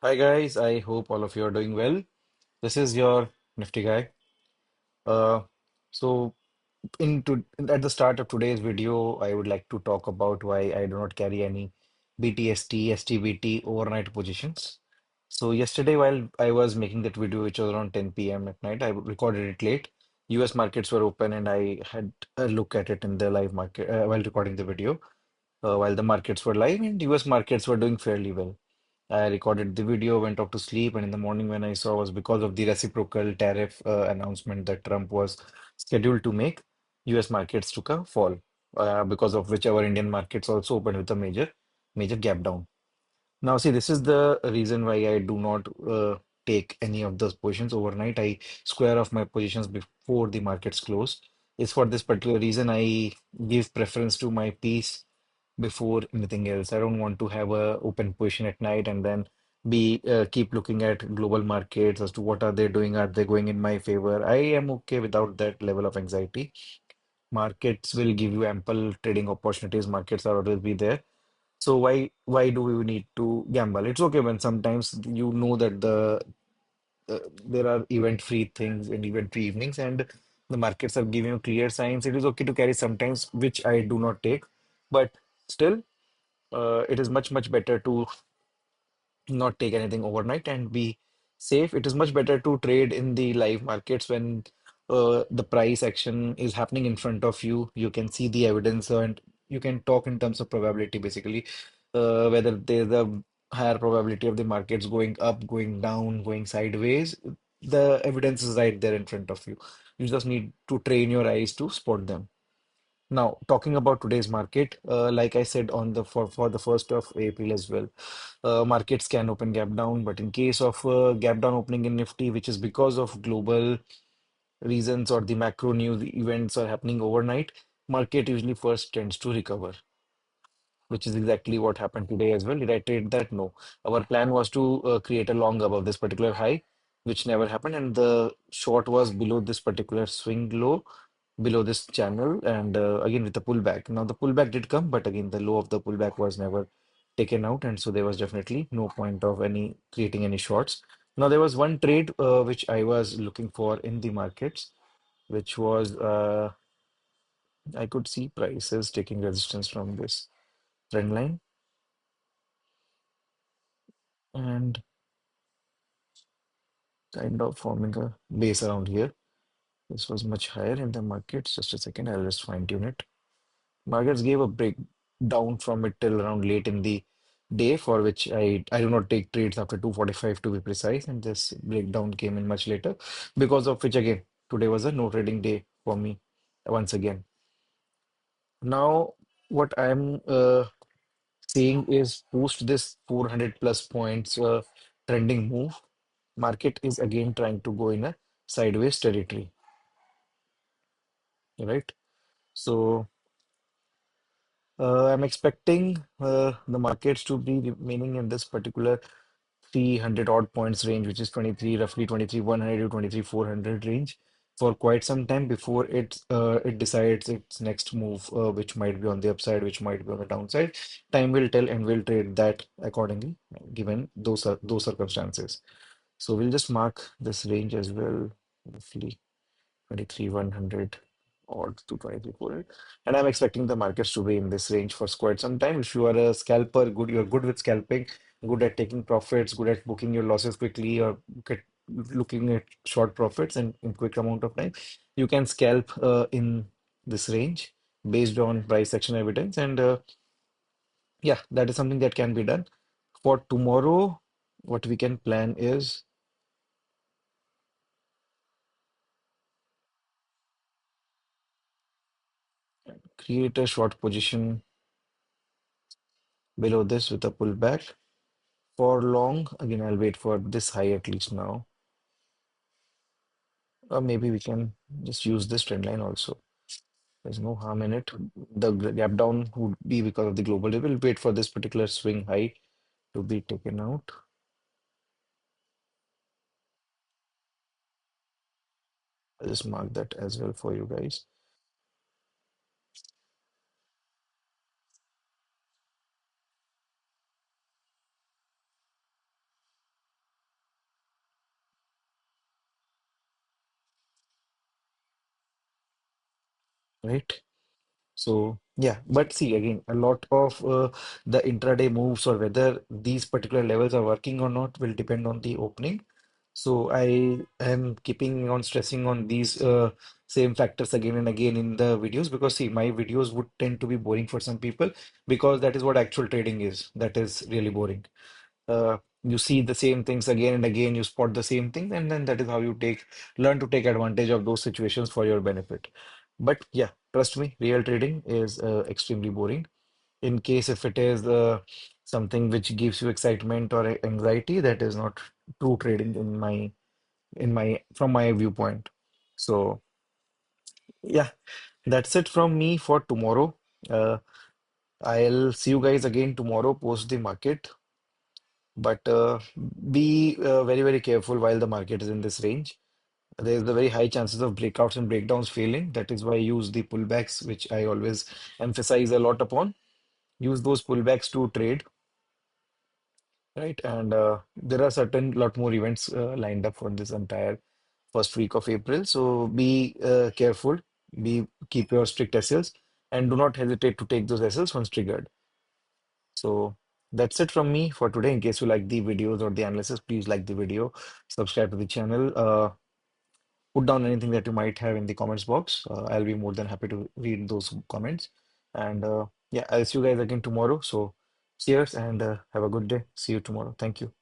Hi guys, I hope all of you are doing well. This is your Nifty Guy. Uh, so at the start of today's video, I would like to talk about why I do not carry any BTST, STBT overnight positions. So yesterday, while I was making that video, which was around 10 p.m. at night, I recorded it late. US markets were open, and I had a look at it in the live market while recording the video. While the markets were live, and US markets were doing fairly well. I recorded the video, went off to sleep, and in the morning when I saw was because of the reciprocal tariff announcement that Trump was scheduled to make, US markets took a fall, because of which our Indian markets also opened with a major gap down. Now, see, this is the reason why I do not take any of those positions overnight. I square off my positions before the markets close. It's for this particular reason I give preference to my peace before anything else. I don't want to have a open position at night and then be keep looking at global markets as to what are they doing, are they going in my favor. I am okay without that level of anxiety. Markets will give you ample trading opportunities. Markets are always be there. So why do we need to gamble? It's okay when sometimes you know that there are event-free things and event-free evenings, and the markets are giving you clear signs. It is okay to carry sometimes, which I do not take, but still, it is much better to not take anything overnight and be safe. It is much better to trade in the live markets when the price action is happening in front of you. You can see the evidence and you can talk in terms of probability, basically, whether there's a higher probability of the markets going up, going down, going sideways. The evidence is right there in front of you. You just need to train your eyes to spot them. Now, talking about today's market, like I said on the for the 1st of April as well, markets can open gap down, but in case of gap down opening in Nifty, which is because of global reasons or the macro news events are happening overnight, market usually first tends to recover, which is exactly what happened today as well. Did I trade that? No. Our plan was to create a long above this particular high, which never happened, and the short was below this particular swing low, below this channel, and again with the pullback. Now the pullback did come, but again the low of the pullback was never taken out, and so there was definitely no point of any creating any shorts. Now there was one trade which I was looking for in the markets, which was I could see prices taking resistance from this trend line and kind of forming a base around here. This was much higher in the markets. Just a second, I'll just fine tune it. Markets gave a break down from it till around late in the day, for which I do not take trades after 2:45 to be precise, and this breakdown came in much later, because of which again today was a no trading day for me once again. Now, what I'm seeing is post this 400 plus points trending move, market is again trying to go in a sideways territory, right? So I'm expecting the markets to be remaining in this particular 300 odd points range, which is 23, roughly 23 100 to 23 400 range for quite some time before it decides its next move, which might be on the upside, which might be on the downside. Time will tell, and we'll trade that accordingly, given those circumstances. So we'll just mark this range as well, roughly 23 100 odd to 23 400. And I'm expecting the markets to be in this range for quite some time. If you are a scalper, you're good with scalping, good at taking profits, good at booking your losses quickly, or looking at short profits and in quick amount of time, you can scalp in this range based on price action evidence. And yeah, that is something that can be done. For tomorrow, what we can plan is create a short position below this with a pullback. For long, again, I'll wait for this high at least now. Or maybe we can just use this trend line also. There's no harm in it. The gap down would be because of the global. We'll wait for this particular swing high to be taken out. I'll just mark that as well for you guys. right? So yeah, but see again, a lot of the intraday moves or whether these particular levels are working or not will depend on the opening. So I am keeping on stressing on these same factors again and again in the videos because see, my videos would tend to be boring for some people because that is what actual trading is. That is really boring. You see the same things again and again, you spot the same thing, and then that is how you learn to take advantage of those situations for your benefit. But yeah, trust me, real trading is extremely boring. In case if it is something which gives you excitement or anxiety, that is not true trading in my from my viewpoint. So yeah, that's it from me for tomorrow. Uh, I'll see you guys again tomorrow post the market. But be very, very careful while the market is in this range. There's the very high chances of breakouts and breakdowns failing. That is why I use the pullbacks, which I always emphasize a lot upon. Use those pullbacks to trade, right? And there are certain lot more events lined up for this entire first week of April. So be careful, keep your strict SLs, and do not hesitate to take those SLs once triggered. So that's it from me for today. In case you like the videos or the analysis, please like the video, subscribe to the channel, put down anything that you might have in the comments box. I'll be more than happy to read those comments. And yeah, I'll see you guys again tomorrow. So cheers and have a good day. See you tomorrow. Thank you.